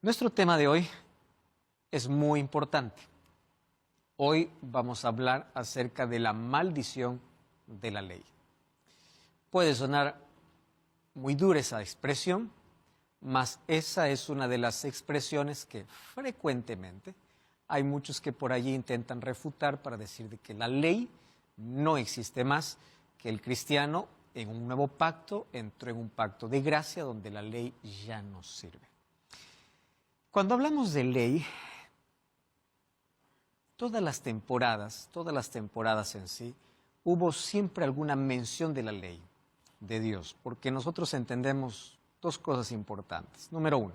Nuestro tema de hoy es muy importante. Hoy vamos a hablar acerca de la maldición de la ley. Puede sonar muy dura esa expresión, mas esa es una de las expresiones que frecuentemente hay muchos que por allí intentan refutar para decir de que la ley no existe más, que el cristiano en un nuevo pacto entró en un pacto de gracia donde la ley ya no sirve. Cuando hablamos de ley, todas las temporadas en sí, hubo siempre alguna mención de la ley de Dios, porque nosotros entendemos dos cosas importantes. Número uno,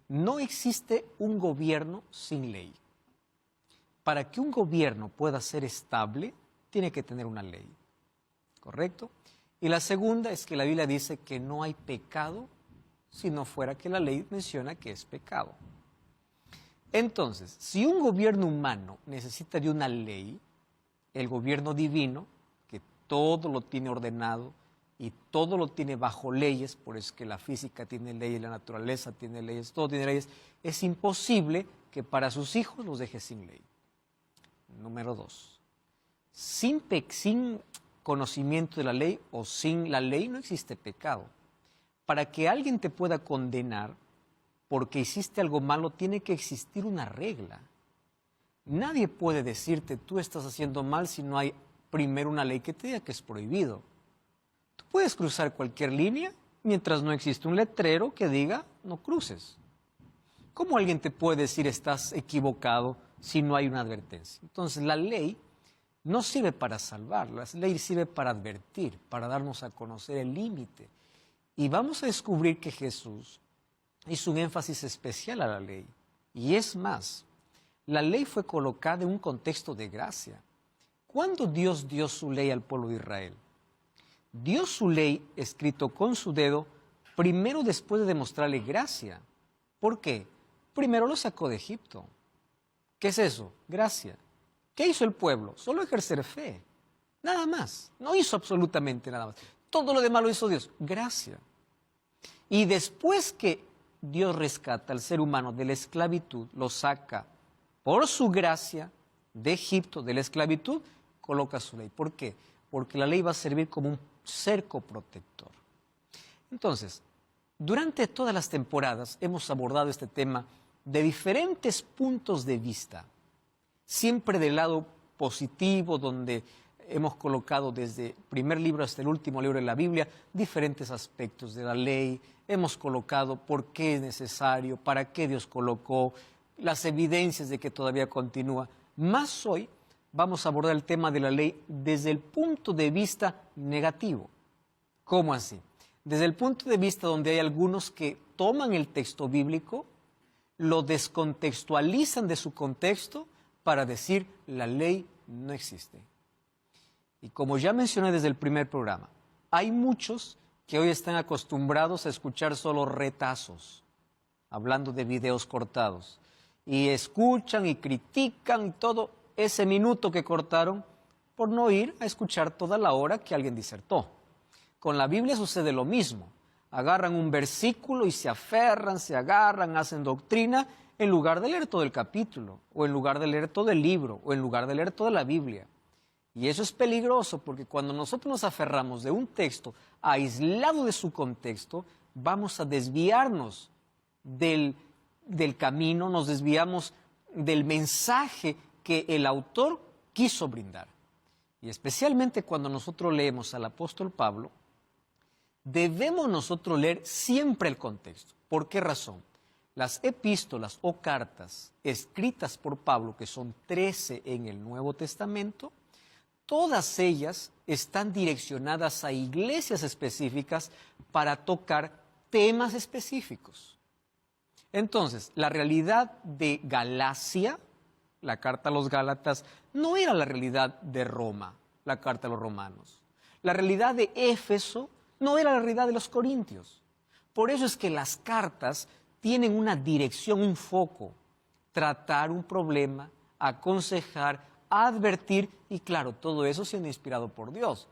no existe un gobierno sin ley. Para que un gobierno pueda ser estable, tiene que tener una ley, ¿correcto? Y la segunda es que la Biblia dice que no hay pecado si no fuera que la ley menciona que es pecado. Entonces, si un gobierno humano necesita de una ley, el gobierno divino, que todo lo tiene ordenado y todo lo tiene bajo leyes, por eso es que la física tiene leyes, la naturaleza tiene leyes, todo tiene leyes, es imposible que para sus hijos los deje sin ley. Número dos, sin conocimiento de la ley o sin la ley no existe pecado. Para que alguien te pueda condenar porque hiciste algo malo, tiene que existir una regla. Nadie puede decirte, tú estás haciendo mal si no hay primero una ley que te diga que es prohibido. Tú puedes cruzar cualquier línea mientras no existe un letrero que diga, no cruces. ¿Cómo alguien te puede decir, estás equivocado si no hay una advertencia? Entonces, la ley no sirve para salvar, la ley sirve para advertir, para darnos a conocer el límite. Y vamos a descubrir que Jesús hizo un énfasis especial a la ley. Y es más, la ley fue colocada en un contexto de gracia. ¿Cuándo Dios dio su ley al pueblo de Israel? Dio su ley escrito con su dedo, primero después de demostrarle gracia. ¿Por qué? Primero lo sacó de Egipto. ¿Qué es eso? Gracia. ¿Qué hizo el pueblo? Solo ejercer fe. Nada más. No hizo absolutamente nada más. Todo lo demás lo hizo Dios. Gracia. Y después que Dios rescata al ser humano de la esclavitud, lo saca por su gracia de Egipto, de la esclavitud, coloca su ley. ¿Por qué? Porque la ley va a servir como un cerco protector. Entonces, durante todas las temporadas hemos abordado este tema de diferentes puntos de vista, siempre del lado positivo, donde hemos colocado desde el primer libro hasta el último libro de la Biblia diferentes aspectos de la ley, hemos colocado por qué es necesario, para qué Dios colocó, las evidencias de que todavía continúa. Más hoy vamos a abordar el tema de la ley desde el punto de vista negativo. ¿Cómo así? Desde el punto de vista donde hay algunos que toman el texto bíblico, lo descontextualizan de su contexto para decir la ley no existe. Y como ya mencioné desde el primer programa, hay muchos que hoy están acostumbrados a escuchar solo retazos, hablando de videos cortados, y escuchan y critican todo ese minuto que cortaron por no ir a escuchar toda la hora que alguien disertó. Con la Biblia sucede lo mismo. Agarran un versículo y se aferran, se agarran, hacen doctrina, en lugar de leer todo el capítulo, o en lugar de leer todo el libro, o en lugar de leer toda la Biblia. Y eso es peligroso porque cuando nosotros nos aferramos de un texto aislado de su contexto, vamos a desviarnos del camino, nos desviamos del mensaje que el autor quiso brindar. Y especialmente cuando nosotros leemos al apóstol Pablo, debemos nosotros leer siempre el contexto. ¿Por qué razón? Las epístolas o cartas escritas por Pablo, que son 13 en el Nuevo Testamento, todas ellas están direccionadas a iglesias específicas para tocar temas específicos. Entonces, la realidad de Galacia, la carta a los Gálatas, no era la realidad de Roma, la carta a los romanos. La realidad de Éfeso no era la realidad de los corintios. Por eso es que las cartas tienen una dirección, un foco, tratar un problema, aconsejar, advertir, y claro, todo eso siendo inspirado por Dios.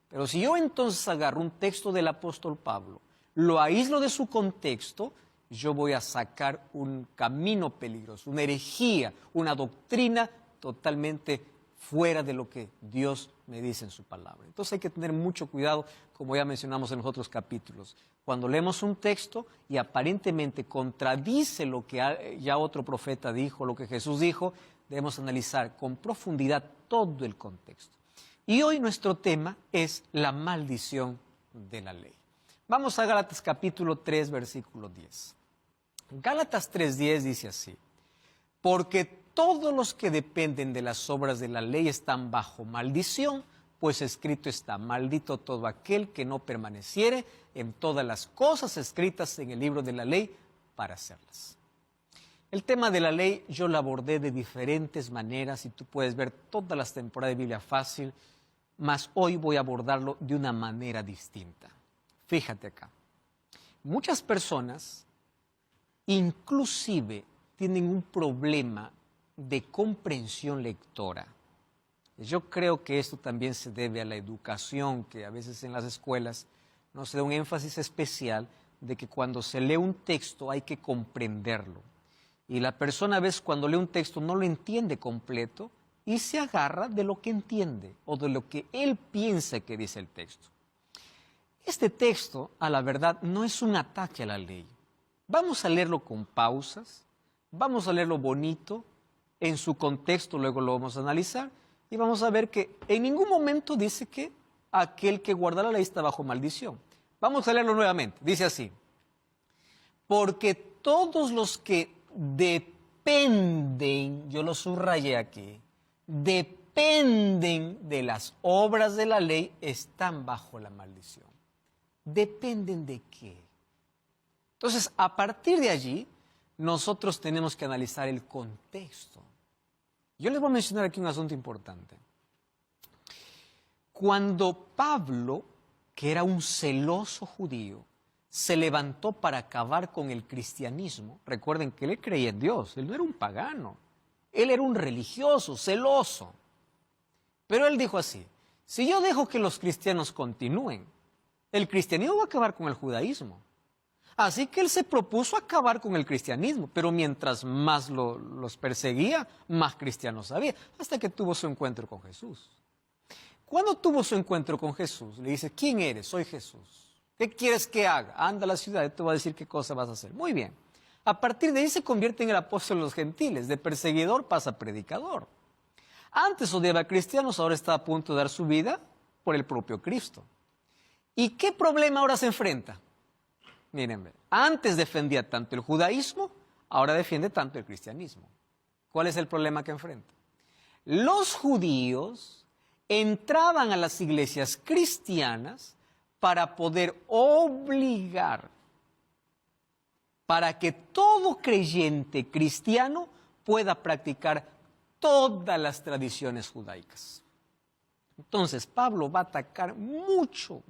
Pero si yo entonces agarro un texto del apóstol Pablo, lo aíslo de su contexto yo voy a sacar un camino peligroso, una herejía, una doctrina totalmente fuera de lo que Dios me dice en su palabra. Entonces hay que tener mucho cuidado, como ya mencionamos en los otros capítulos. Cuando leemos un texto y aparentemente contradice lo que ya otro profeta dijo, lo que Jesús dijo, debemos analizar con profundidad todo el contexto. Y hoy nuestro tema es la maldición de la ley. Vamos a Gálatas capítulo 3, versículo 10. Gálatas 3:10 dice así: porque todos los que dependen de las obras de la ley están bajo maldición, pues escrito está: maldito todo aquel que no permaneciere en todas las cosas escritas en el libro de la ley para hacerlas. El tema de la ley yo lo abordé de diferentes maneras y tú puedes ver todas las temporadas de Biblia Fácil, mas hoy voy a abordarlo de una manera distinta. Fíjate acá, muchas personas inclusive tienen un problema de comprensión lectora. Yo creo que esto también se debe a la educación, que a veces en las escuelas no se da un énfasis especial de que cuando se lee un texto hay que comprenderlo. Y la persona a veces cuando lee un texto no lo entiende completo y se agarra de lo que entiende o de lo que él piensa que dice el texto. Este texto, a la verdad, no es un ataque a la ley. Vamos a leerlo con pausas, vamos a leerlo bonito, en su contexto luego lo vamos a analizar y vamos a ver que en ningún momento dice que aquel que guarda la ley está bajo maldición. Vamos a leerlo nuevamente, dice así: porque todos los que dependen, yo lo subrayé aquí, dependen de las obras de la ley, están bajo la maldición. ¿Dependen de qué? Entonces, a partir de allí, nosotros tenemos que analizar el contexto. Yo les voy a mencionar aquí un asunto importante. Cuando Pablo, que era un celoso judío, se levantó para acabar con el cristianismo, recuerden que él creía en Dios, él no era un pagano, él era un religioso, celoso. Pero él dijo así: si yo dejo que los cristianos continúen, el cristianismo va a acabar con el judaísmo. Así que él se propuso acabar con el cristianismo, pero mientras más los perseguía, más cristianos había, hasta que tuvo su encuentro con Jesús. Cuando tuvo su encuentro con Jesús, le dice: ¿quién eres? Soy Jesús. ¿Qué quieres que haga? Anda a la ciudad y te voy a decir qué cosa vas a hacer. Muy bien. A partir de ahí se convierte en el apóstol de los gentiles. De perseguidor pasa a predicador. Antes odiaba a cristianos, ahora está a punto de dar su vida por el propio Cristo. ¿Y qué problema ahora se enfrenta? Miren, antes defendía tanto el judaísmo, ahora defiende tanto el cristianismo. ¿Cuál es el problema que enfrenta? Los judíos entraban a las iglesias cristianas para poder obligar, para que todo creyente cristiano pueda practicar todas las tradiciones judaicas. Entonces, Pablo va a atacar mucho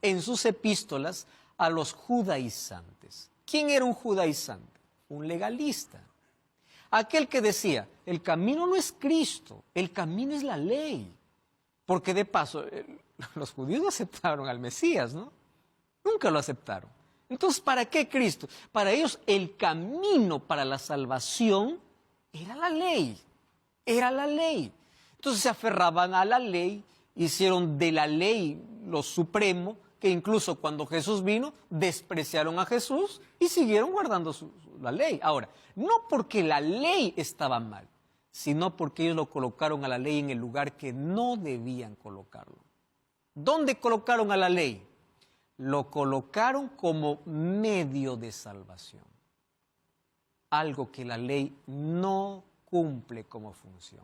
en sus epístolas a los judaizantes. ¿Quién era un judaizante? Un legalista. Aquel que decía: el camino no es Cristo, el camino es la ley. Porque de paso, los judíos no aceptaron al Mesías, ¿no? Nunca lo aceptaron. Entonces, ¿para qué Cristo? Para ellos el camino para la salvación era la ley. Era la ley. Entonces se aferraban a la ley, hicieron de la ley lo supremo, que incluso cuando Jesús vino, despreciaron a Jesús y siguieron guardando la ley. Ahora, no porque la ley estaba mal, sino porque ellos lo colocaron a la ley en el lugar que no debían colocarlo. ¿Dónde colocaron a la ley? Lo colocaron como medio de salvación. Algo que la ley no cumple como función.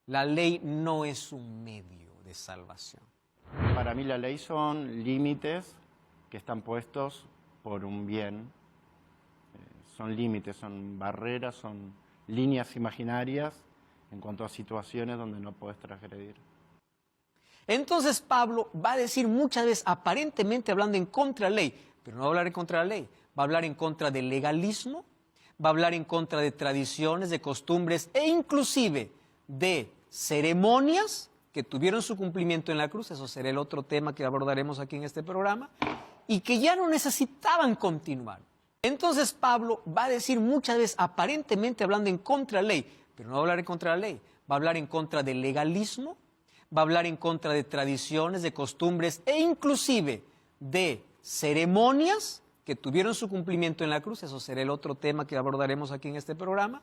La ley no es un medio de salvación. Para mí la ley son límites que están puestos por un bien. Son límites, son barreras, son líneas imaginarias en cuanto a situaciones donde no puedes transgredir. Entonces Pablo va a decir muchas veces, aparentemente hablando en contra de la ley, pero no va a hablar en contra de la ley, va a hablar en contra del legalismo, va a hablar en contra de tradiciones, de costumbres e inclusive de ceremonias que tuvieron su cumplimiento en la cruz. Eso será el otro tema que abordaremos aquí en este programa. y que ya no necesitaban continuar. Entonces Pablo va a decir muchas veces, aparentemente hablando en contra de la ley, pero no va a hablar en contra de la ley, va a hablar en contra del legalismo, va a hablar en contra de tradiciones, de costumbres e inclusive de ceremonias que tuvieron su cumplimiento en la cruz, eso será el otro tema que abordaremos aquí en este programa,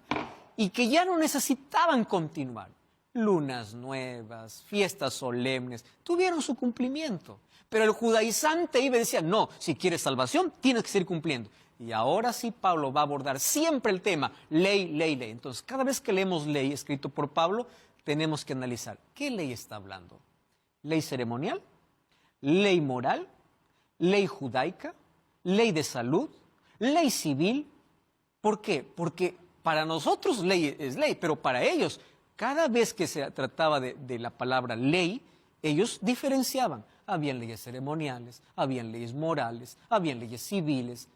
y que ya no necesitaban continuar. Lunas nuevas, fiestas solemnes, tuvieron su cumplimiento. Pero el judaizante iba y decía, no, si quieres salvación, tienes que seguir cumpliendo. Y ahora sí Pablo va a abordar siempre el tema, ley, ley, ley. Entonces, cada vez que leemos ley escrito por Pablo, tenemos que analizar, ¿qué ley está hablando? ¿Ley ceremonial? ¿Ley moral? ¿Ley judaica? ¿Ley de salud? ¿Ley civil? ¿Por qué? Porque para nosotros ley es ley, pero para ellos, cada vez que se trataba de la palabra ley, ellos diferenciaban. Habían leyes ceremoniales, habían leyes morales, habían leyes civiles.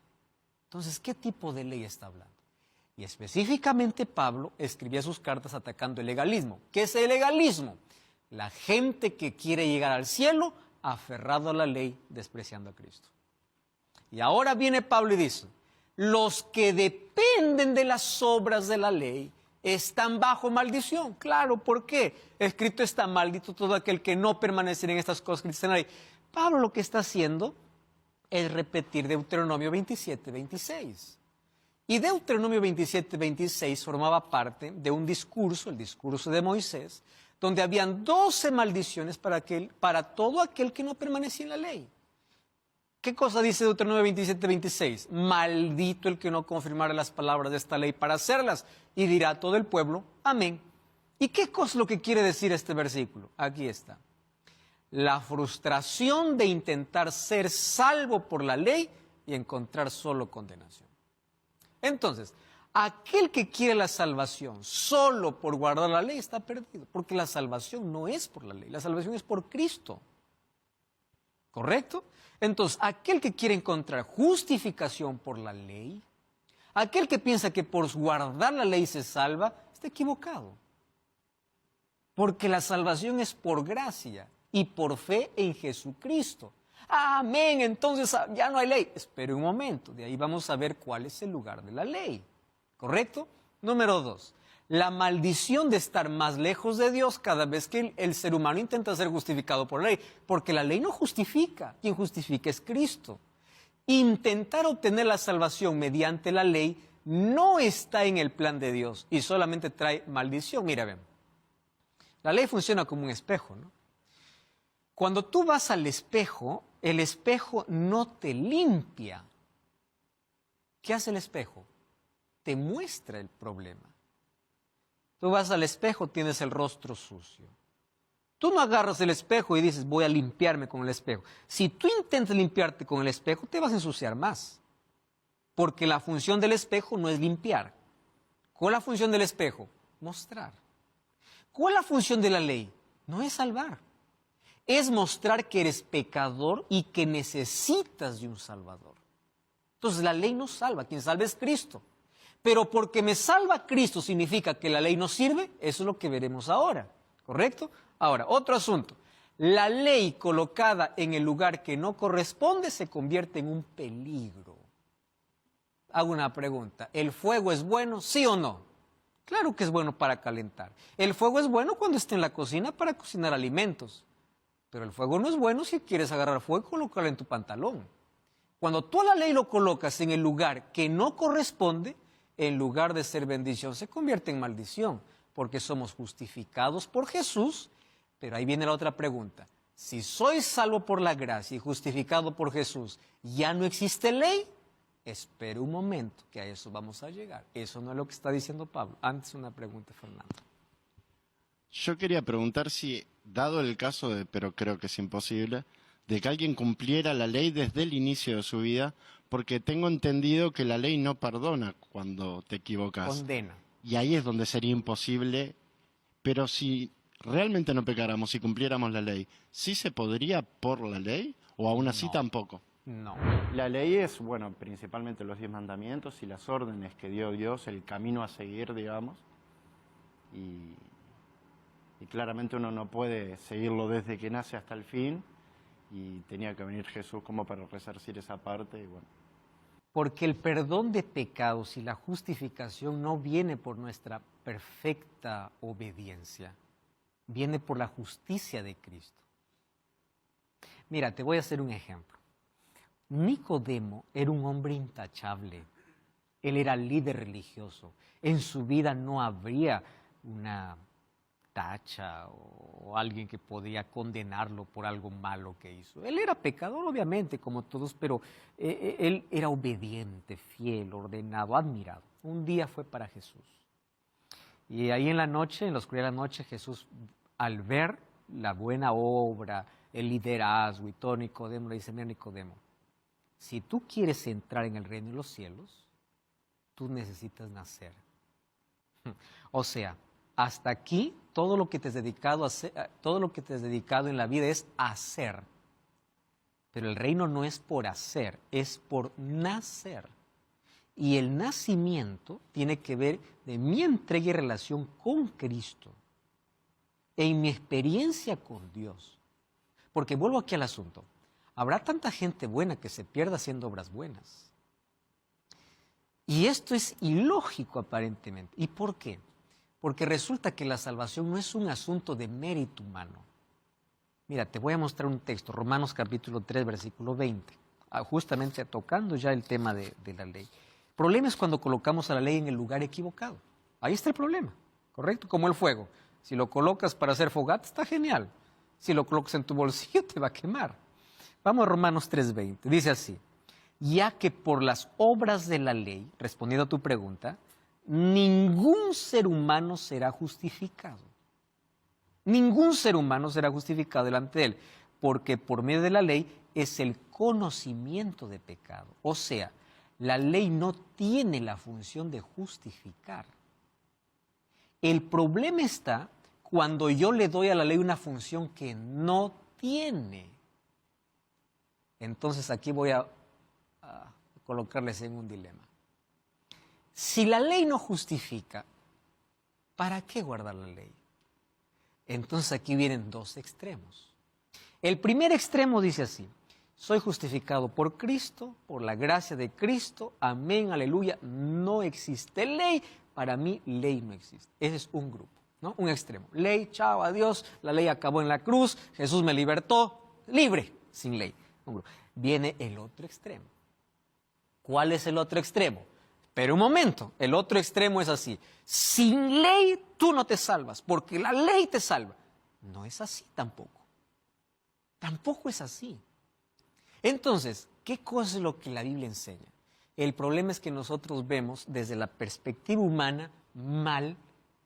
Entonces, ¿qué tipo de ley está hablando? Y específicamente Pablo escribía sus cartas atacando el legalismo. ¿Qué es el legalismo? La gente que quiere llegar al cielo aferrado a la ley, despreciando a Cristo. Y ahora viene Pablo y dice, los que dependen de las obras de la ley están bajo maldición. Claro, ¿por qué? Escrito está, maldito todo aquel que no permaneciera en estas cosas que dice la ley. Pablo lo que está haciendo es repetir Deuteronomio 27, 26. Y Deuteronomio 27, 26 formaba parte de un discurso, el discurso de Moisés, donde habían 12 maldiciones para todo aquel que no permanecía en la ley. ¿Qué cosa dice Deuteronomio 27, 26? Maldito el que no confirmara las palabras de esta ley para hacerlas, y dirá todo el pueblo, amén. ¿Y qué cosa es lo que quiere decir este versículo? Aquí está. La frustración de intentar ser salvo por la ley y encontrar solo condenación. Entonces, aquel que quiere la salvación solo por guardar la ley está perdido, porque la salvación no es por la ley, la salvación es por Cristo. ¿Correcto? Entonces, aquel que quiere encontrar justificación por la ley, aquel que piensa que por guardar la ley se salva, está equivocado. Porque la salvación es por gracia y por fe en Jesucristo. Amén, entonces ya no hay ley. Espere un momento, de ahí vamos a ver cuál es el lugar de la ley. ¿Correcto? Número 2. La maldición de estar más lejos de Dios cada vez que el ser humano intenta ser justificado por la ley, porque la ley no justifica, quien justifica es Cristo. Intentar obtener la salvación mediante la ley no está en el plan de Dios y solamente trae maldición. Mira, ven, la ley funciona como un espejo, ¿no? Cuando tú vas al espejo, el espejo no te limpia. ¿Qué hace el espejo? Te muestra el problema. Tú vas al espejo, tienes el rostro sucio. Tú no agarras el espejo y dices, voy a limpiarme con el espejo. Si tú intentas limpiarte con el espejo, te vas a ensuciar más. Porque la función del espejo no es limpiar. ¿Cuál es la función del espejo? Mostrar. ¿Cuál es la función de la ley? No es salvar. Es mostrar que eres pecador y que necesitas de un salvador. Entonces la ley no salva, quien salva es Cristo. Pero porque me salva Cristo significa que la ley no sirve, eso es lo que veremos ahora, ¿correcto? Ahora, otro asunto. La ley colocada en el lugar que no corresponde se convierte en un peligro. Hago una pregunta, ¿el fuego es bueno, sí o no? Claro que es bueno para calentar. El fuego es bueno cuando está en la cocina para cocinar alimentos. Pero el fuego no es bueno si quieres agarrar fuego y colocarlo en tu pantalón. Cuando tú a la ley lo colocas en el lugar que no corresponde, en lugar de ser bendición, se convierte en maldición, porque somos justificados por Jesús. Pero ahí viene la otra pregunta. Si soy salvo por la gracia y justificado por Jesús, ¿ya no existe ley? Espera un momento, que a eso vamos a llegar. Eso no es lo que está diciendo Pablo. Antes una pregunta, Fernando. Yo quería preguntar si, dado el caso de, pero creo que es imposible, de que alguien cumpliera la ley desde el inicio de su vida, porque tengo entendido que la ley no perdona cuando te equivocas. Condena. Y ahí es donde sería imposible, pero si realmente no pecáramos y cumpliéramos la ley, ¿sí se podría por la ley o aún así No. tampoco? No. La ley es, bueno, principalmente los 10 mandamientos y las órdenes que dio Dios, el camino a seguir, digamos, y claramente uno no puede seguirlo desde que nace hasta el fin, y tenía que venir Jesús como para resarcir esa parte. Y bueno. Porque el perdón de pecados y la justificación no viene por nuestra perfecta obediencia, viene por la justicia de Cristo. Mira, te voy a hacer un ejemplo. Nicodemo era un hombre intachable. Él era líder religioso. En su vida no habría una tacha o alguien que podía condenarlo por algo malo que hizo. Él era pecador, obviamente, como todos, pero él era obediente, fiel, ordenado, admirado. Un día fue para Jesús. Y ahí en la noche, en la oscuridad de la noche, Jesús, al ver la buena obra, el liderazgo y todo, Nicodemo le dice: mira, Nicodemo, si tú quieres entrar en el reino de los cielos, tú necesitas nacer. O sea, hasta aquí todo lo que te has dedicado a hacer, todo lo que te has dedicado en la vida es hacer. Pero el reino no es por hacer, es por nacer. Y el nacimiento tiene que ver de mi entrega y relación con Cristo, en mi experiencia con Dios. Porque vuelvo aquí al asunto. Habrá tanta gente buena que se pierda haciendo obras buenas. Y esto es ilógico aparentemente. ¿Y por qué? Porque resulta que la salvación no es un asunto de mérito humano. Mira, te voy a mostrar un texto, Romanos capítulo 3, versículo 20, justamente tocando ya el tema de la ley. El problema es cuando colocamos a la ley en el lugar equivocado. Ahí está el problema, ¿correcto? Como el fuego. Si lo colocas para hacer fogata, está genial. Si lo colocas en tu bolsillo, te va a quemar. Vamos a Romanos 3:20. Dice así: ya que por las obras de la ley, respondiendo a tu pregunta, ningún ser humano será justificado. Ningún ser humano será justificado delante de él, porque por medio de la ley es el conocimiento de pecado. O sea, la ley no tiene la función de justificar. El problema está cuando yo le doy a la ley una función que no tiene. Entonces aquí voy a colocarles en un dilema. Si la ley no justifica, ¿para qué guardar la ley? Entonces aquí vienen dos extremos. El primer extremo dice así: soy justificado por Cristo, por la gracia de Cristo, amén, aleluya, no existe ley, para mí ley no existe. Ese es un grupo, ¿no? Un extremo. Ley, chao, adiós, la ley acabó en la cruz, Jesús me libertó, libre, sin ley. Viene el otro extremo. ¿Cuál es el otro extremo? Pero un momento, el otro extremo es así: sin ley tú no te salvas, porque la ley te salva. No es así tampoco. Tampoco es así. Entonces, ¿qué cosa es lo que la Biblia enseña? El problema es que nosotros vemos desde la perspectiva humana mal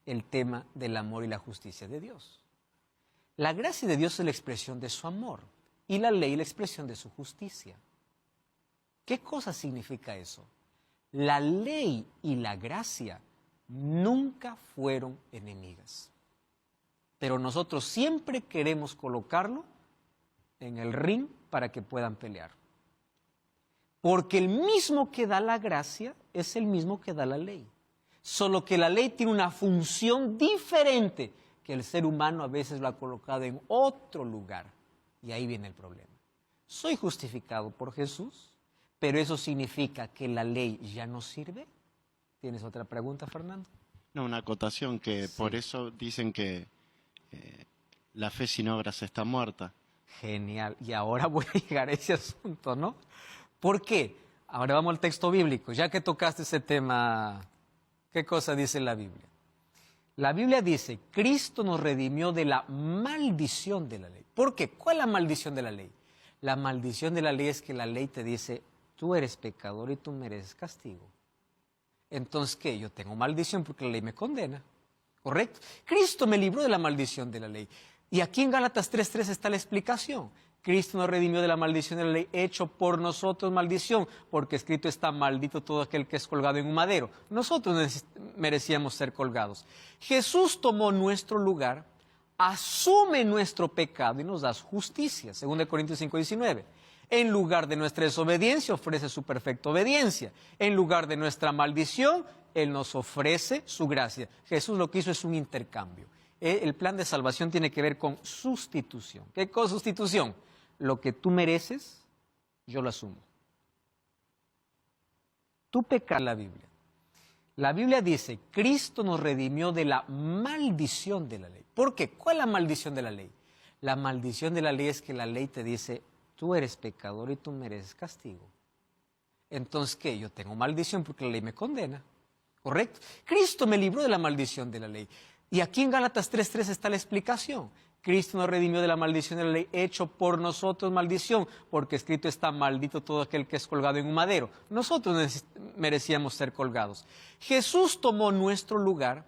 el tema del amor y la justicia de Dios. La gracia de Dios es la expresión de su amor y la ley la expresión de su justicia. ¿Qué cosa significa eso? La ley y la gracia nunca fueron enemigas. Pero nosotros siempre queremos colocarlo en el ring para que puedan pelear. Porque el mismo que da la gracia es el mismo que da la ley. Solo que la ley tiene una función diferente que el ser humano a veces lo ha colocado en otro lugar. Y ahí viene el problema. Soy justificado por Jesús, pero eso significa que la ley ya no sirve. ¿Tienes otra pregunta, Fernando? No, una acotación que sí. Por eso dicen que la fe sin obras está muerta. Genial. Y ahora voy a llegar a ese asunto, ¿no? ¿Por qué? Ahora vamos al texto bíblico. Ya que tocaste ese tema, ¿qué cosa dice la Biblia? La Biblia dice: Cristo nos redimió de la maldición de la ley. ¿Por qué? ¿Cuál es la maldición de la ley? La maldición de la ley es que la ley te dice: tú eres pecador y tú mereces castigo. Entonces, ¿qué? Yo tengo maldición porque la ley me condena. ¿Correcto? Cristo me libró de la maldición de la ley. Y aquí en Gálatas 3:3 está la explicación. Cristo nos redimió de la maldición de la ley, hecho por nosotros maldición, porque escrito está: maldito todo aquel que es colgado en un madero. Nosotros merecíamos ser colgados. Jesús tomó nuestro lugar, asume nuestro pecado y nos da justicia, 2 Corintios 5:19. En lugar de nuestra desobediencia, ofrece su perfecta obediencia. En lugar de nuestra maldición, Él nos ofrece su gracia. Jesús lo que hizo es un intercambio. El plan de salvación tiene que ver con sustitución. ¿Qué cosa sustitución? lo que tú mereces, yo lo asumo. Tú pecas en la Biblia. La Biblia dice, Cristo nos redimió de la maldición de la ley. ¿Por qué? ¿Cuál es la maldición de la ley? La maldición de la ley es que la ley te dice, tú eres pecador y tú mereces castigo. Entonces, ¿qué? Yo tengo maldición porque la ley me condena. ¿Correcto? Cristo me libró de la maldición de la ley. Y aquí en Gálatas 3:3 está la explicación. Cristo nos redimió de la maldición de la ley, hecho por nosotros maldición, porque escrito está, maldito todo aquel que es colgado en un madero. Nosotros merecíamos ser colgados. Jesús tomó nuestro lugar,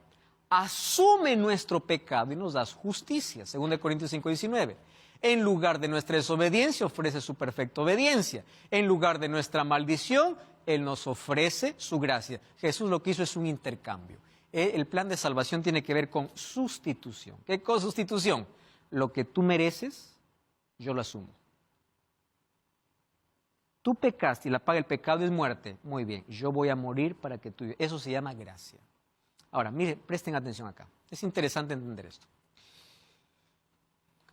asume nuestro pecado y nos da justicia, 2 Corintios 5:19. En lugar de nuestra desobediencia, ofrece su perfecta obediencia. En lugar de nuestra maldición, Él nos ofrece su gracia. Jesús lo que hizo es un intercambio. El plan de salvación tiene que ver con sustitución. ¿Qué cosa sustitución? Lo que tú mereces, yo lo asumo. Tú pecaste y la paga del pecado es muerte. Muy bien, yo voy a morir para que tú... Eso se llama gracia. Ahora, miren, presten atención acá. Es interesante entender esto.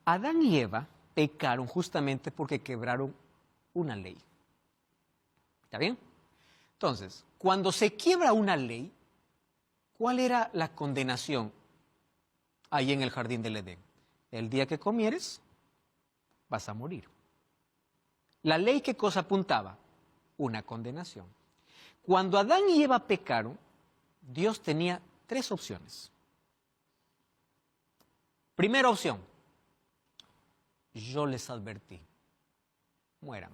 Adán y Eva pecaron justamente porque quebraron una ley. ¿Está bien? Entonces, cuando se quiebra una ley, ¿cuál era la condenación ahí en el jardín del Edén? El día que comieres, vas a morir. ¿La ley qué cosa apuntaba? Una condenación. Cuando Adán y Eva pecaron, Dios tenía 3 opciones. Primera opción, yo les advertí, mueran.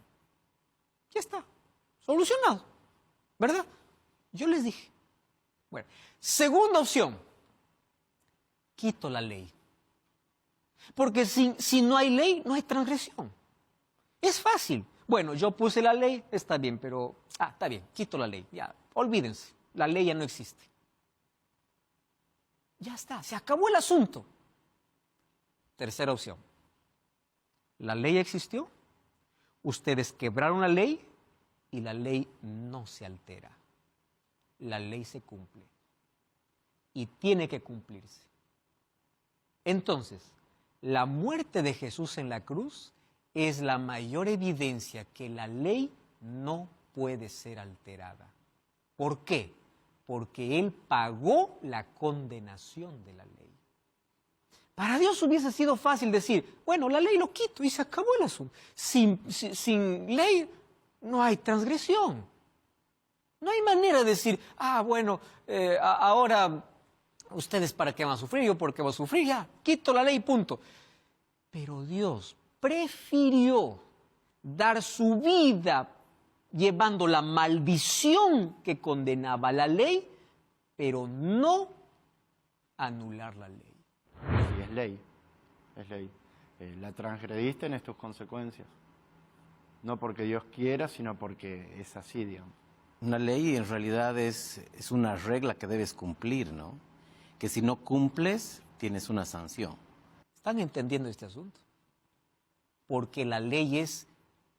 Ya está, solucionado, ¿verdad? Yo les dije. Bueno, segunda opción, quito la ley. Porque si no hay ley, no hay transgresión. Es fácil. Bueno, yo puse la ley, está bien, pero... está bien, quito la ley. Ya, olvídense, la ley ya no existe. Ya está, se acabó el asunto. Tercera opción. La ley existió, ustedes quebraron la ley y la ley no se altera. La ley se cumple y tiene que cumplirse. Entonces, la muerte de Jesús en la cruz es la mayor evidencia que la ley no puede ser alterada. ¿Por qué? Porque Él pagó la condenación de la ley. Para Dios hubiese sido fácil decir, bueno, la ley lo quito y se acabó el asunto. Sin ley no hay transgresión. No hay manera de decir, bueno, ahora ustedes para qué van a sufrir, yo por qué voy a sufrir, ya, quito la ley, punto. Pero Dios prefirió dar su vida llevando la maldición que condenaba la ley, pero no anular la ley. Sí, es ley, es ley. La transgrediste en tus consecuencias. No porque Dios quiera, sino porque es así, digamos. Una ley en realidad es una regla que debes cumplir, ¿no? Que si no cumples, tienes una sanción. ¿Están entendiendo este asunto? Porque la ley es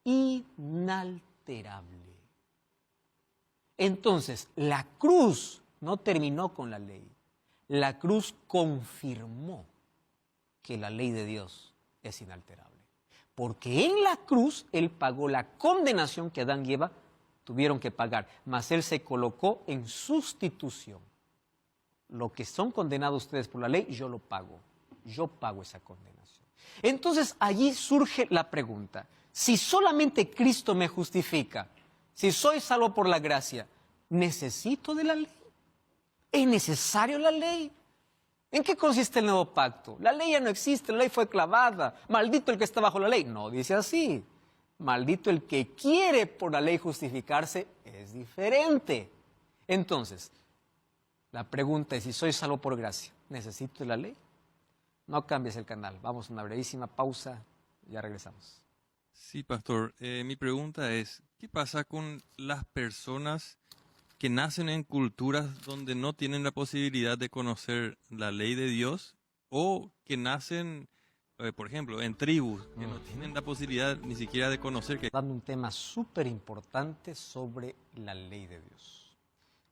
inalterable. Entonces, la cruz no terminó con la ley. La cruz confirmó que la ley de Dios es inalterable. Porque en la cruz Él pagó la condenación que Adán y Eva tuvieron que pagar, mas Él se colocó en sustitución. Lo que son condenados ustedes por la ley, yo lo pago. Yo pago esa condenación. Entonces allí surge la pregunta, si solamente Cristo me justifica, si soy salvo por la gracia, ¿necesito de la ley? ¿Es necesario la ley? ¿En qué consiste el nuevo pacto? La ley ya no existe, la ley fue clavada. Maldito el que está bajo la ley. No dice así. Maldito el que quiere por la ley justificarse, es diferente. Entonces, la pregunta es, si soy salvo por gracia, ¿necesito de la ley? No cambies el canal. Vamos a una brevísima pausa, ya regresamos. Sí, pastor. Mi pregunta es, ¿qué pasa con las personas que nacen en culturas donde no tienen la posibilidad de conocer la ley de Dios o que nacen, por ejemplo, en tribus que no tienen la posibilidad ni siquiera de conocer que... Dando un tema súper importante sobre la ley de Dios.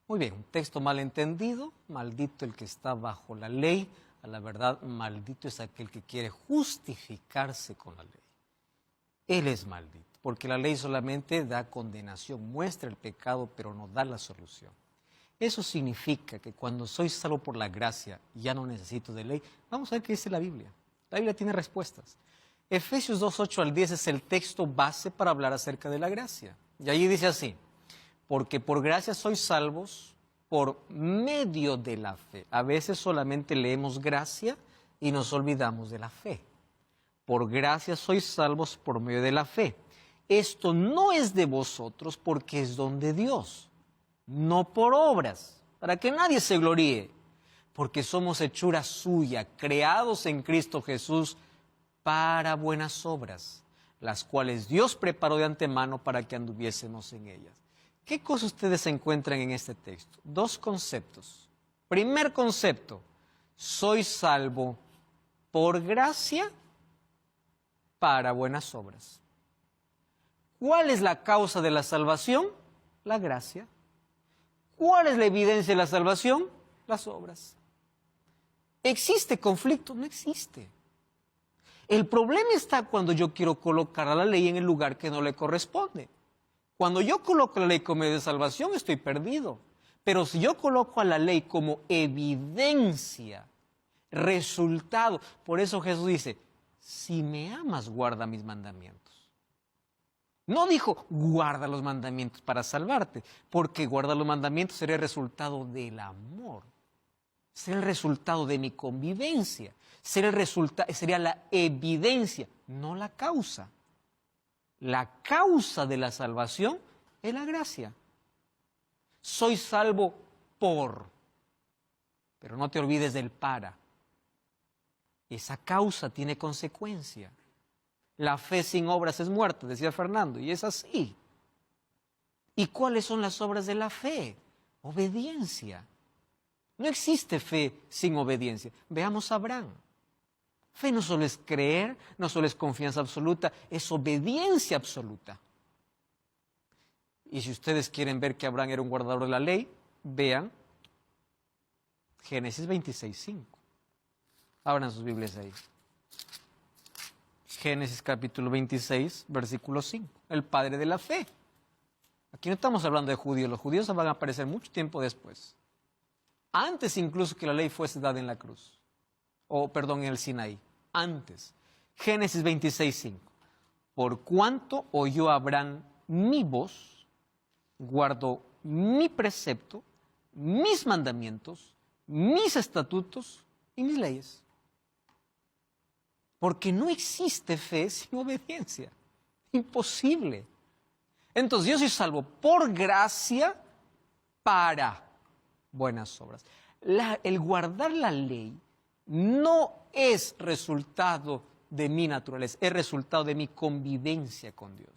Muy bien, un texto mal entendido, maldito el que está bajo la ley, a la verdad, maldito es aquel que quiere justificarse con la ley. él es maldito, porque la ley solamente da condenación, muestra el pecado, pero no da la solución. Eso significa que cuando soy salvo por la gracia, ya no necesito de ley. Vamos a ver qué dice la Biblia. La Biblia tiene respuestas. Efesios 2, 8 al 10 es el texto base para hablar acerca de la gracia. Y allí dice así: porque por gracia sois salvos por medio de la fe. A veces solamente leemos gracia y nos olvidamos de la fe. Por gracia sois salvos por medio de la fe. Esto no es de vosotros, porque es don de Dios, no por obras, para que nadie se gloríe, porque somos hechura suya, creados en Cristo Jesús para buenas obras, las cuales Dios preparó de antemano para que anduviésemos en ellas. ¿Qué cosas ustedes encuentran en este texto? Dos conceptos. Primer concepto: soy salvo por gracia para buenas obras. ¿Cuál es la causa de la salvación? La gracia. ¿Cuál es la evidencia de la salvación? Las obras. ¿Existe conflicto? No existe. El problema está cuando yo quiero colocar a la ley en el lugar que no le corresponde. Cuando yo coloco la ley como medio de salvación, estoy perdido. Pero si yo coloco a la ley como evidencia, resultado, por eso Jesús dice: si me amas, guarda mis mandamientos. No dijo guarda los mandamientos para salvarte, porque guardar los mandamientos sería el resultado del amor, sería el resultado de mi convivencia, sería la evidencia, no la causa. La causa de la salvación es la gracia. Soy salvo por, pero no te olvides del para. Esa causa tiene consecuencia. La fe sin obras es muerta, decía Fernando, y es así. ¿Y cuáles son las obras de la fe? Obediencia. No existe fe sin obediencia. Veamos a Abraham. Fe no solo es creer, no solo es confianza absoluta, es obediencia absoluta. Y si ustedes quieren ver que Abraham era un guardador de la ley, vean Génesis 26:5. Abran sus Biblias ahí. Génesis capítulo 26, versículo 5. El padre de la fe. Aquí no estamos hablando de judíos. Los judíos van a aparecer mucho tiempo después. Antes incluso que la ley fuese dada en la cruz. En el Sinaí. Antes. Génesis 26:5. Por cuanto oyó Abraham mi voz, guardó mi precepto, mis mandamientos, mis estatutos y mis leyes. Porque no existe fe sin obediencia. Imposible. Entonces yo soy salvo por gracia para buenas obras. El guardar la ley no es resultado de mi naturaleza, es resultado de mi convivencia con Dios.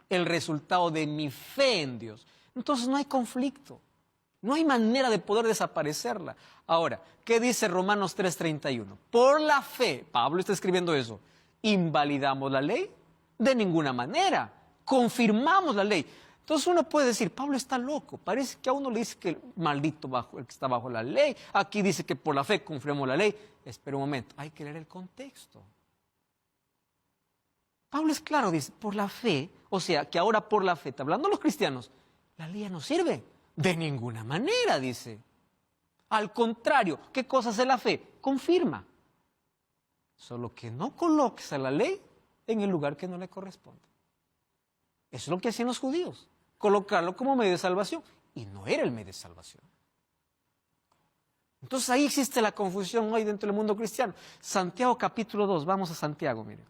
El resultado de mi fe en Dios. Entonces no hay conflicto. No hay manera de poder desaparecerla. Ahora, ¿qué dice Romanos 3:31? Por la fe, Pablo está escribiendo eso, ¿invalidamos la ley? De ninguna manera. Confirmamos la ley. Entonces uno puede decir, Pablo está loco. Parece que a uno le dice que el maldito el que está bajo la ley. Aquí dice que por la fe confirmamos la ley. Espera un momento, hay que leer el contexto. Pablo es claro, dice, por la fe, o sea, que ahora por la fe, está hablando los cristianos, la ley ya no sirve. De ninguna manera, dice. Al contrario, ¿qué cosa hace la fe? Confirma. Solo que no coloques a la ley en el lugar que no le corresponde. Eso es lo que hacían los judíos. Colocarlo como medio de salvación. Y no era el medio de salvación. Entonces ahí existe la confusión hoy dentro del mundo cristiano. Santiago capítulo 2, vamos a Santiago, mire.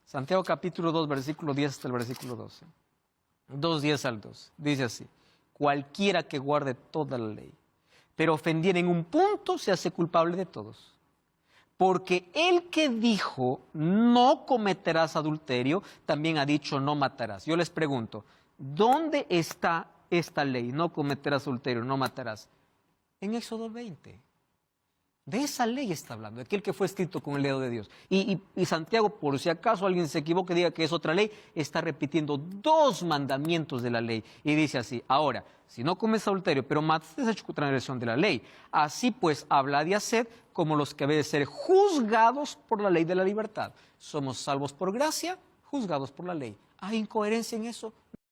Santiago capítulo 2, versículo 10 hasta el versículo 12. 2:10 al 12. Dice así: cualquiera que guarde toda la ley, pero ofendiera en un punto, se hace culpable de todos. Porque el que dijo, no cometerás adulterio, también ha dicho, no matarás. Yo les pregunto, ¿dónde está esta ley? No cometerás adulterio, no matarás. En Éxodo 20. De esa ley está hablando, de aquel que fue escrito con el dedo de Dios. Y Santiago, por si acaso alguien se equivoque y diga que es otra ley, está repitiendo 2 mandamientos de la ley. Y dice así: ahora, si no comes adulterio, pero matas, has hecho transgresión de la ley. Así pues, hablad y haced como los que habéis de ser juzgados por la ley de la libertad. Somos salvos por gracia, juzgados por la ley. ¿Hay incoherencia en eso?